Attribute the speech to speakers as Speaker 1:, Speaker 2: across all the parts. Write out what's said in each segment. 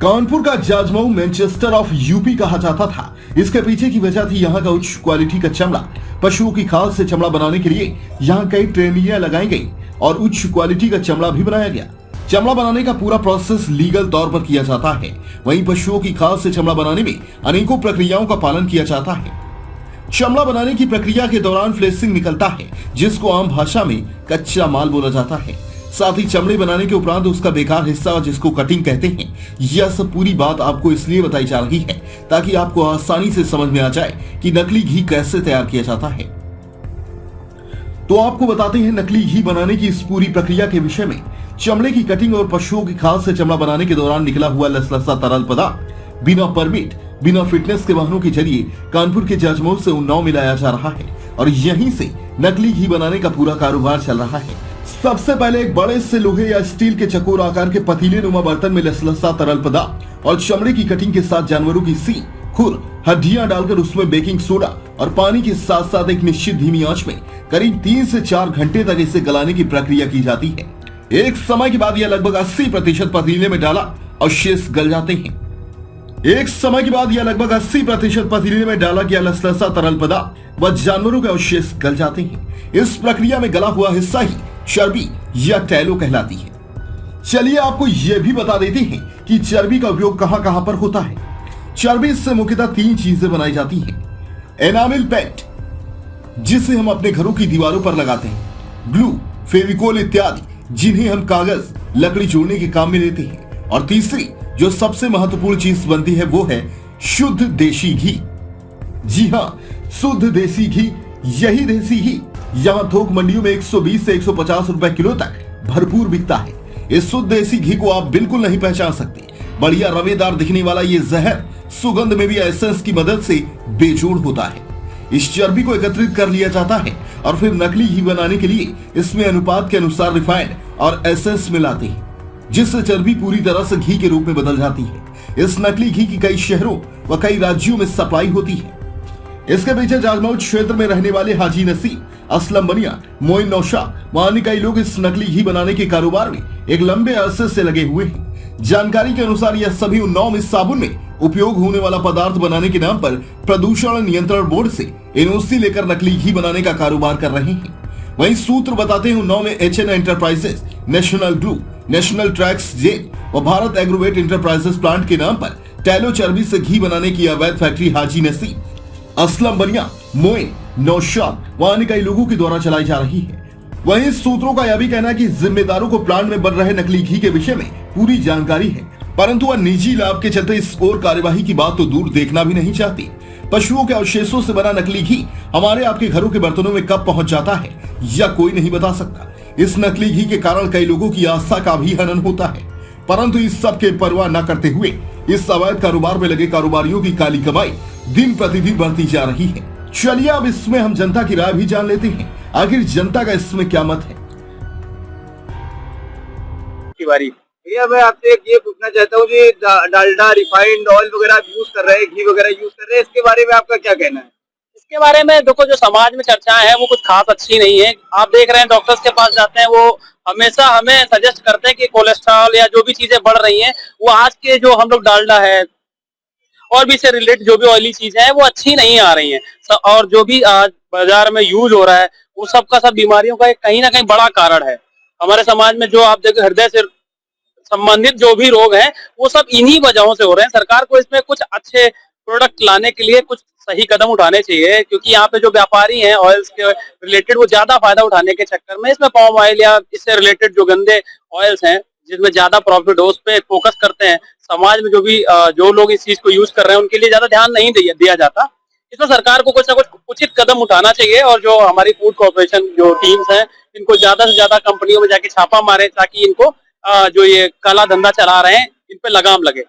Speaker 1: कानपुर का Jajmau Manchester of UP कहा जाता था। इसके पीछे की वजह थी यहाँ का उच्च क्वालिटी का चमड़ा। पशुओं की खाल से चमड़ा बनाने के लिए यहाँ कई ट्रेनियां लगाई गई और उच्च क्वालिटी का चमड़ा भी बनाया गया। चमड़ा बनाने का पूरा प्रोसेस लीगल तौर पर किया जाता है। वहीं पशुओं की खाल से चमड़ा बनाने में अनेकों प्रक्रियाओं का पालन किया जाता है। चमड़ा बनाने की प्रक्रिया के दौरान फ्लेसिंग निकलता है, जिसको आम भाषा में कच्चा माल बोला जाता है। साथ ही चमड़े बनाने के उपरांत उसका बेकार हिस्सा, जिसको कटिंग कहते हैं। यह सब पूरी बात आपको इसलिए बताई जा रही है ताकि आपको आसानी से समझ में आ जाए कि नकली घी कैसे तैयार किया जाता है। तो आपको बताते हैं नकली घी बनाने की इस पूरी प्रक्रिया के विषय में। चमड़े की कटिंग और पशुओं की खाल से चमड़ा बनाने के दौरान निकला हुआ लसलसा तरल पदार्थ बिना परमिट, बिना फिटनेस के वाहनों के जरिए कानपुर के जाजमऊ से उन्नाव में लाया जा रहा है और यहीं से नकली घी बनाने का पूरा कारोबार चल रहा है। सबसे पहले एक बड़े से लोहे या स्टील के चकोर आकार के पतीले नुमा बर्तन में लसलसा तरल पदार्थ और चमड़े की कटिंग के साथ जानवरों की सींग, खुर, हड्डियां डालकर उसमें बेकिंग सोडा और पानी के साथ साथ एक निश्चित धीमी आंच में करीब 3 से 4 घंटे तक इसे गलाने की प्रक्रिया की जाती है। एक समय के बाद यह लगभग 80% पतीले में डाला और शेष गल जाते हैं। एक समय के बाद यह लगभग 80% पतीले में डाला गया लसलसा तरल पदार्थ व जानवरों के अवशेष गल जाते हैं। इस प्रक्रिया में गला हुआ हिस्सा ही चर्बी या टैलो कहलाती है। चलिए आपको यह भी बता देते हैं कि चर्बी का उपयोग कहां कहां पर होता है। चर्बी से मुख्यतः 3 चीजें बनाई जाती हैं। एनामिल पेंट, जिसे हम अपने घरों की दीवारों पर लगाते हैं, ग्लू, फेविकोल इत्यादि, जिन्हें हम कागज, लकड़ी जोड़ने के काम में लेते हैं, और तीसरी जो सबसे महत्वपूर्ण चीज बनती है वो है शुद्ध देसी घी। जी हाँ, शुद्ध देसी घी। यही देसी घी यहाँ थोक मंडियों में 120 से 150 रुपए किलो तक भरपूर बिकता है। इस शुद्ध देसी घी को आप बिल्कुल नहीं पहचान सकते। बढ़िया रवेदार दिखने वाला ये जहर सुगंध में भी एसेंस की मदद से बेजोड़ होता है। इस चर्बी को एकत्रित कर लिया जाता है और फिर नकली घी बनाने के लिए इसमें अनुपात के अनुसार रिफाइंड और एसेंस मिलाते हैं, जिससे चर्बी पूरी तरह से घी के रूप में बदल जाती है। इस नकली घी की कई शहरों व कई राज्यों में सप्लाई होती है। इसके पीछे जाजमऊ क्षेत्र में रहने वाले हाजी नसीम, असलम बनिया, मोइन नौशाद व अन्य कई लोग इस नकली घी बनाने के कारोबार में एक लंबे अरसे से लगे हुए हैं। जानकारी के अनुसार यह सभी उन्नाव में साबुन में उपयोग होने वाला पदार्थ बनाने के नाम पर प्रदूषण नियंत्रण बोर्ड से एनओसी लेकर नकली घी बनाने का कारोबार कर रहे हैं। वहीं सूत्र बताते हैं उन्नाव में HN Enterprises, National Glue, National Tracks Gel व भारत एग्रोवेट एंटरप्राइजेस प्लांट के नाम पर टैलो चर्बी से घी बनाने की अवैध फैक्ट्री हाजी नसीम, असलम बनिया, मोइन नौशाद व अन्य कई लोगों के द्वारा चलाई जा रही है। वहीं सूत्रों का यह भी कहना है कि जिम्मेदारों को प्लांट में बन रहे नकली घी के विषय में पूरी जानकारी है, परंतु वह निजी लाभ के चलते इस ओर कार्यवाही की बात तो दूर देखना भी नहीं चाहती। पशुओं के अवशेषों से बना नकली घी हमारे आपके घरों के बर्तनों में कब पहुंच जाता है या कोई नहीं बता सकता। इस नकली घी के कारण कई लोगों की आस्था का भी हनन होता है, परंतु इस सब के परवाह न करते हुए इस अवैध कारोबार में लगे कारोबारियों की काली कमाई दिन प्रतिदिन बढ़ती जा रही है। चलिए अब इसमें हम जनता की राय भी जान लेते हैं, आखिर जनता का इसमें क्या मत है।
Speaker 2: भैया मैं आपसे ये पूछना चाहता हूँ जी, डालडा, रिफाइंड ऑयल वगैरह यूज कर रहे हैं, घी वगैरह यूज कर रहे हैं, इसके बारे में आपका क्या कहना है?
Speaker 3: इसके बारे में देखो, जो समाज में चर्चाएं हैं वो कुछ खास अच्छी नहीं है। आप देख रहे हैं डॉक्टर्स के पास जाते हैं, वो हमेशा हमें सजेस्ट करते हैं कि कोलेस्ट्रॉल या जो भी चीजें बढ़ रही हैं वो आज के जो हम लोग डालडा है और भी से रिलेटेड जो भी ऑयली चीजें हैं वो अच्छी नहीं आ रही हैं। और जो भी आज बाजार में यूज हो रहा है वो सबका सब बीमारियों का एक कहीं ना कहीं बड़ा कारण है। हमारे समाज में जो आप देखो हृदय से संबंधित जो भी रोग हैं वो सब इन्हीं वजहों से हो रहे हैं। सरकार को इसमें कुछ अच्छे प्रोडक्ट लाने के लिए कुछ सही कदम उठाने चाहिए, क्योंकि यहाँ पे जो व्यापारी हैं ऑयल्स के रिलेटेड वो ज्यादा फायदा उठाने के चक्कर में इसमें पाम ऑयल या इससे रिलेटेड जो गंदे ऑयल्स हैं जिसमें ज्यादा प्रॉफिट हो उस पे फोकस करते हैं। समाज में जो लोग इस चीज को यूज कर रहे हैं उनके लिए ज्यादा ध्यान नहीं दिया जाता। इसमें सरकार को कुछ ना कुछ उचित कदम उठाना चाहिए और जो हमारी फूड कॉर्पोरेशन जो टीम्स हैं इनको ज्यादा से ज्यादा कंपनियों में जाके छापा मारे ताकि इनको जो ये काला धंधा चला रहे हैं इन पे लगाम लगे।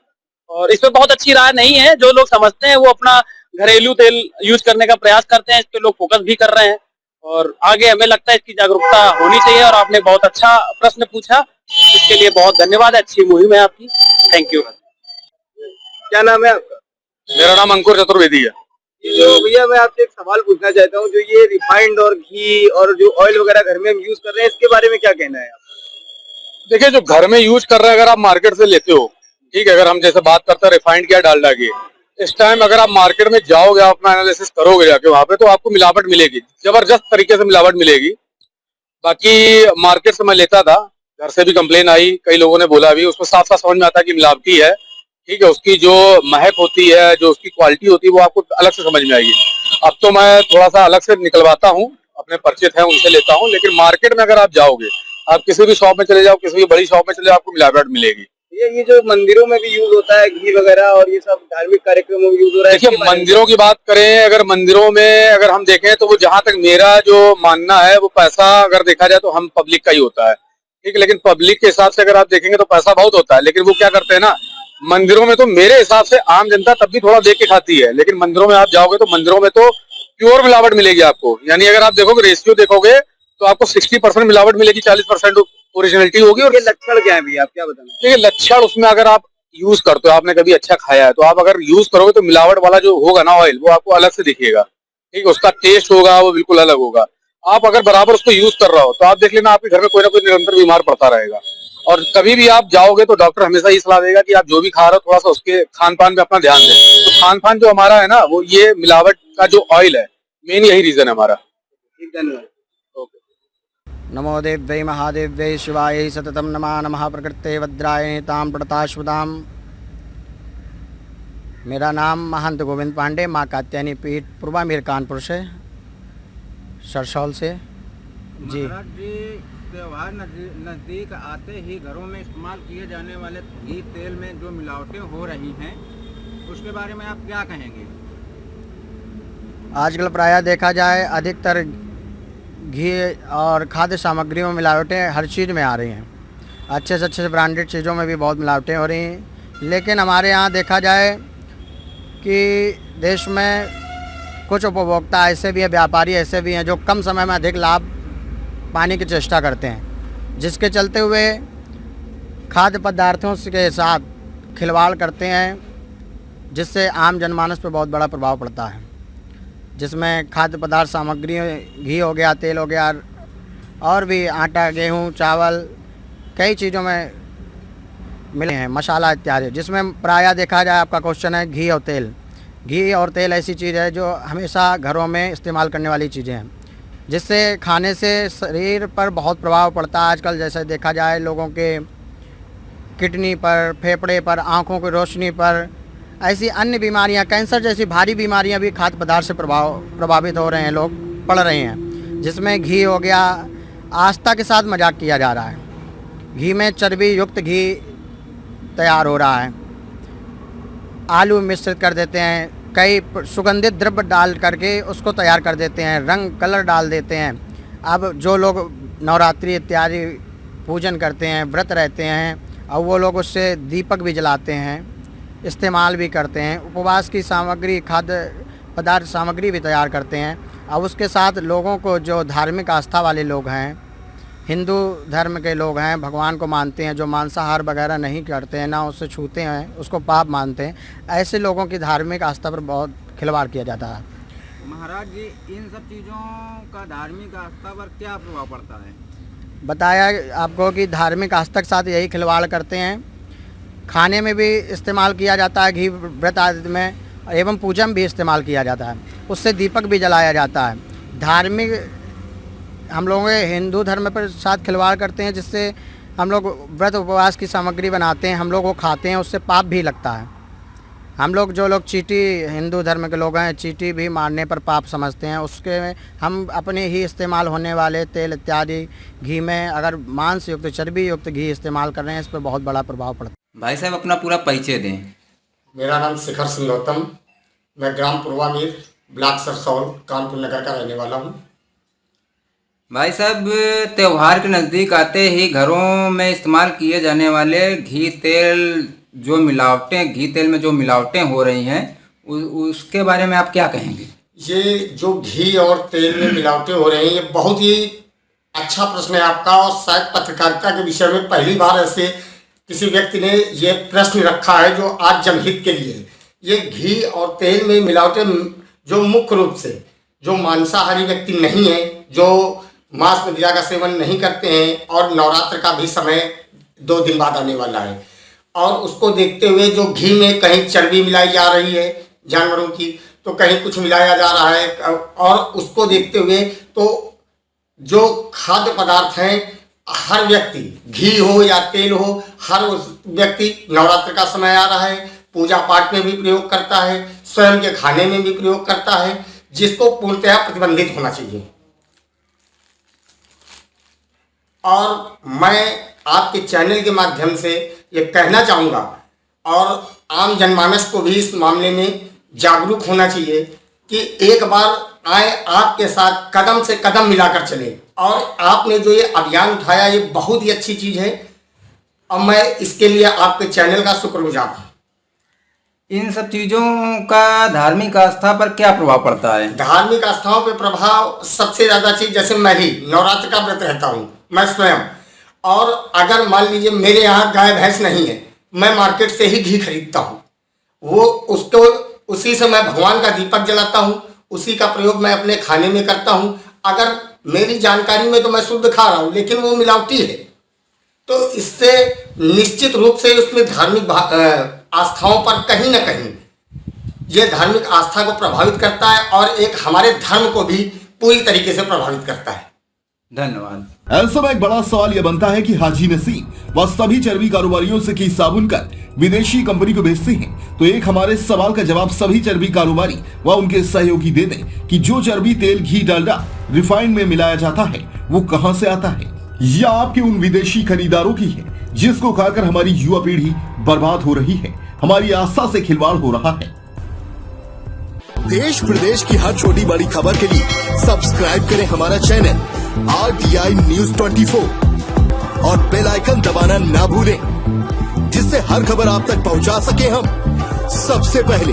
Speaker 3: और इसमें बहुत अच्छी राय नहीं है। जो लोग समझते हैं वो अपना घरेलू तेल यूज करने का प्रयास करते हैं, इस पे लोग फोकस भी कर रहे हैं और आगे हमें लगता है इसकी जागरूकता होनी चाहिए। और आपने बहुत अच्छा प्रश्न पूछा, इसके लिए बहुत धन्यवाद। अच्छी मुहिम है आपकी, थैंक यू।
Speaker 2: क्या नाम है आपका?
Speaker 4: मेरा नाम अंकुर चतुर्वेदी है।
Speaker 2: तो भैया मैं आपसे एक सवाल पूछना चाहता हूँ, जो ये रिफाइंड और घी और जो ऑयल वगैरह घर में हम यूज कर रहे हैं इसके बारे में क्या कहना है आप?
Speaker 4: देखिए, जो घर में यूज कर रहे हैं अगर आप मार्केट से लेते हो ठीक है, अगर हम जैसे बात करते हैं रिफाइंड की या डालडा की, इस टाइम अगर आप मार्केट में जाओगे, आप अपना एनालिसिस करोगे जाके वहां पे, तो आपको मिलावट मिलेगी, जबरदस्त तरीके से मिलावट मिलेगी। बाकी मार्केट से मैं लेता था, घर से भी कंप्लेन आई, कई लोगों ने बोला भी, उसमें साफ साफ समझ में आता है कि मिलावटी है। ठीक है, उसकी जो महक होती है, जो उसकी क्वालिटी होती है, वो आपको अलग से समझ में आएगी। अब तो मैं थोड़ा सा अलग से निकलवाता हूँ, अपने परिचित हैं उनसे लेता हूँ, लेकिन मार्केट में अगर आप जाओगे, आप किसी भी शॉप में चले जाओ, किसी भी बड़ी शॉप में चले जाओ, आपको मिलावट मिलेगी।
Speaker 2: ये जो मंदिरों में भी यूज होता है घी वगैरह, और ये सब धार्मिक कार्यक्रमों में यूज हो रहा है,
Speaker 4: देखिए, मंदिरों की बात करें, अगर मंदिरों में अगर हम देखें, तो वो जहां तक मेरा जो मानना है, वो पैसा अगर देखा जाए तो हम पब्लिक का ही होता है। ठीक है, लेकिन पब्लिक के हिसाब से अगर आप देखेंगे तो पैसा बहुत होता है, लेकिन वो क्या करते हैं ना, मंदिरों में तो मेरे हिसाब से आम जनता तब भी थोड़ा देख के खाती है, लेकिन मंदिरों में आप जाओगे तो मंदिरों में तो प्योर मिलावट मिलेगी आपको। यानी अगर आप देखोगे, रेशियो देखोगे, तो आपको 60% मिलावट मिलेगी, 40% ओरिजिनलिटी होगी। और
Speaker 2: ये लक्षण क्या है भैया, आप क्या बताना?
Speaker 4: देखिए, लक्षण उसमें अगर आप यूज करते हो, आपने कभी अच्छा खाया है, तो आप अगर यूज करोगे तो मिलावट वाला जो होगा ना ऑयल, वो आपको अलग से दिखेगा। ठीक है, उसका टेस्ट होगा वो बिल्कुल अलग होगा। आप अगर बराबर उसको यूज कर रहा हो, तो आप देख लेना, आपके घर में कोई ना कोई निरंतर बीमार पड़ता रहेगा। और कभी भी आप जाओगे तो डॉक्टर हमेशा ये सलाह देगा कि आप जो भी खा रहे हो, थोड़ा सा उसके खान पान पे अपना ध्यान दें। तो खान पान जो हमारा है ना, वो ये मिलावट का जो ऑयल है, मेन यही रीजन है हमारा।
Speaker 2: ठीक, धन्यवाद।
Speaker 5: नमो देव्यै महादेव्यै शिवायै सततं नमः नमः प्रकृते वज्राय ताम प्रताश्वदाम। मेरा नाम महंत गोविंद पांडे, माँ कात्यायनी पीठ पूर्वामीर कानपुर से, सरसौल से जी।
Speaker 6: महाराज जी, त्यौहार नज़दीक आते ही घरों में इस्तेमाल किए जाने वाले घी तेल में जो मिलावटें हो रही हैं, उसके बारे में आप क्या कहेंगे?
Speaker 5: आजकल प्रायः देखा जाए, अधिकतर घी और खाद्य सामग्रियों में मिलावटें हर चीज़ में आ रही हैं। अच्छे से ब्रांडेड चीज़ों में भी बहुत मिलावटें हो रही हैं। लेकिन हमारे यहाँ देखा जाए कि देश में कुछ उपभोक्ता ऐसे भी हैं, व्यापारी ऐसे भी हैं, जो कम समय में अधिक लाभ पाने की चेष्टा करते हैं, जिसके चलते हुए खाद्य पदार्थों के साथ खिलवाड़ करते हैं, जिससे आम जनमानस पर बहुत बड़ा प्रभाव पड़ता है। जिसमें खाद्य पदार्थ सामग्री, घी हो गया, तेल हो गया, और भी आटा, गेहूँ, चावल, कई चीज़ों में मिले हैं, मसाला इत्यादि। जिसमें प्रायः देखा जाए, आपका क्वेश्चन है घी और तेल। घी और तेल ऐसी चीज़ है जो हमेशा घरों में इस्तेमाल करने वाली चीज़ें हैं, जिससे खाने से शरीर पर बहुत प्रभाव पड़ता है। आजकल जैसे देखा जाए, लोगों के किडनी पर, फेफड़े पर, आँखों की रोशनी पर, ऐसी अन्य बीमारियां, कैंसर जैसी भारी बीमारियां भी खाद्य पदार्थ से प्रभावित हो रहे हैं, लोग पड़ रहे हैं। जिसमें घी हो गया, आस्था के साथ मजाक किया जा रहा है। घी में चर्बी युक्त घी तैयार हो रहा है, आलू मिश्रित कर देते हैं, कई सुगंधित द्रव्य डाल करके उसको तैयार कर देते हैं, रंग कलर डाल देते हैं। अब जो लोग नवरात्रि इत्यादि पूजन करते हैं, व्रत रहते हैं, अब वो लोग उससे दीपक भी जलाते हैं, इस्तेमाल भी करते हैं, उपवास की सामग्री, खाद्य पदार्थ सामग्री भी तैयार करते हैं। अब उसके साथ लोगों को, जो धार्मिक आस्था वाले लोग हैं, हिंदू धर्म के लोग हैं, भगवान को मानते हैं, जो मांसाहार वगैरह नहीं करते हैं, ना उससे छूते हैं, उसको पाप मानते हैं, ऐसे लोगों की धार्मिक आस्था पर बहुत खिलवाड़ किया जाता है।
Speaker 6: महाराज जी, इन सब चीज़ों का धार्मिक आस्था पर क्या प्रभाव पड़ता है?
Speaker 5: बताया आपको कि धार्मिक आस्था के साथ यही खिलवाड़ करते हैं। खाने में भी इस्तेमाल किया जाता है, घी व्रत आदि में, एवं पूजा में भी इस्तेमाल किया जाता है, उससे दीपक भी जलाया जाता है। धार्मिक हम लोगों के हिंदू धर्म पर साथ खिलवाड़ करते हैं, जिससे हम लोग व्रत उपवास की सामग्री बनाते हैं, हम लोग वो खाते हैं, उससे पाप भी लगता है। हम लोग, जो लोग चींटी, हिंदू धर्म के लोग हैं, चींटी भी मारने पर पाप समझते हैं। उसके हम अपने ही इस्तेमाल होने वाले तेल इत्यादि घी में अगर मांस युक्त, चर्बी युक्त घी इस्तेमाल कर रहे हैं, इस पर बहुत बड़ा प्रभाव पड़ता है।
Speaker 7: भाई साहब, अपना पूरा परिचय दें।
Speaker 8: मेरा नाम शिखर सिंह गौतम, मैं ग्राम पूर्वामीर, ब्लॉक सरसौल, कानपुर नगर का रहने वाला हूँ।
Speaker 7: भाई साहब, त्यौहार के नज़दीक आते ही घरों में इस्तेमाल किए जाने वाले घी तेल जो मिलावटें, घी तेल में जो मिलावटें हो रही हैं, उसके बारे में आप क्या कहेंगे?
Speaker 8: ये जो घी और तेल में मिलावटें हो रही हैं, ये बहुत ही अच्छा प्रश्न है आपका, और शायद पत्रकारिता के विषय में पहली बार ऐसे किसी व्यक्ति ने ये प्रश्न रखा है जो आज जनहित के लिए। ये घी और तेल में मिलावटें जो मुख्य रूप से जो मांसाहारी व्यक्ति नहीं है, जो मांस मदिरा का सेवन नहीं करते हैं, और नवरात्र का भी समय 2 दिन बाद आने वाला है, और उसको देखते हुए जो घी में कहीं चर्बी मिलाई जा रही है जानवरों की, तो कहीं कुछ मिलाया जा रहा है, और उसको देखते हुए तो जो खाद्य पदार्थ हैं हर व्यक्ति, घी हो या तेल हो, हर उस व्यक्ति नवरात्र का समय आ रहा है, पूजा पाठ में भी प्रयोग करता है, स्वयं के खाने में भी प्रयोग करता है, जिसको पूर्णतः प्रतिबंधित होना चाहिए। और मैं आपके चैनल के माध्यम से ये कहना चाहूँगा और आम जनमानस को भी इस मामले में जागरूक होना चाहिए कि एक बार आए आपके साथ कदम से कदम मिलाकर चले। और आपने जो ये अभियान उठाया ये बहुत ही अच्छी चीज़ है और मैं इसके लिए आपके चैनल का शुक्रगुजार हूँ।
Speaker 7: इन सब चीज़ों का धार्मिक आस्था पर क्या प्रभाव पड़ता है?
Speaker 8: धार्मिक आस्थाओं पे प्रभाव सबसे ज़्यादा चीज़, जैसे मैं ही नवरात्र का व्रत रहता हूँ मैं स्वयं, और अगर मान लीजिए मेरे यहाँ गाय भैंस नहीं है, मैं मार्केट से ही घी खरीदता हूँ, वो उसको उसी से मैं भगवान का दीपक जलाता हूँ, उसी का प्रयोग मैं अपने खाने में करता हूँ। अगर मेरी जानकारी में तो मैं शुद्ध खा रहा हूँ लेकिन वो मिलावटी है, तो इससे निश्चित रूप से उसमें धार्मिक आस्थाओं पर कहीं ना कहीं ये धार्मिक आस्था को प्रभावित करता है और एक हमारे धर्म को भी पूरी तरीके से प्रभावित करता है।
Speaker 7: धन्यवाद।
Speaker 1: ऐसे में एक बड़ा सवाल यह बनता है कि हाजी नसीम वह सभी चर्बी कारोबारियों से घी साबुन कर विदेशी कंपनी को बेचते हैं, तो एक हमारे सवाल का जवाब सभी चर्बी कारोबारी व उनके सहयोगी दे दें कि जो चर्बी, तेल, घी, डालडा रिफाइंड में मिलाया जाता है वो कहां से आता है या आपके उन विदेशी खरीदारों की है जिसको खाकर हमारी युवा पीढ़ी बर्बाद हो रही है, हमारी आस्था से खिलवाड़ हो रहा है।
Speaker 9: देश प्रदेश की हर छोटी बड़ी खबर के लिए सब्सक्राइब करें हमारा चैनल RTI News 24 और बेल आइकन दबाना ना भूलें, जिससे हर खबर आप तक पहुंचा सके हम सबसे पहले।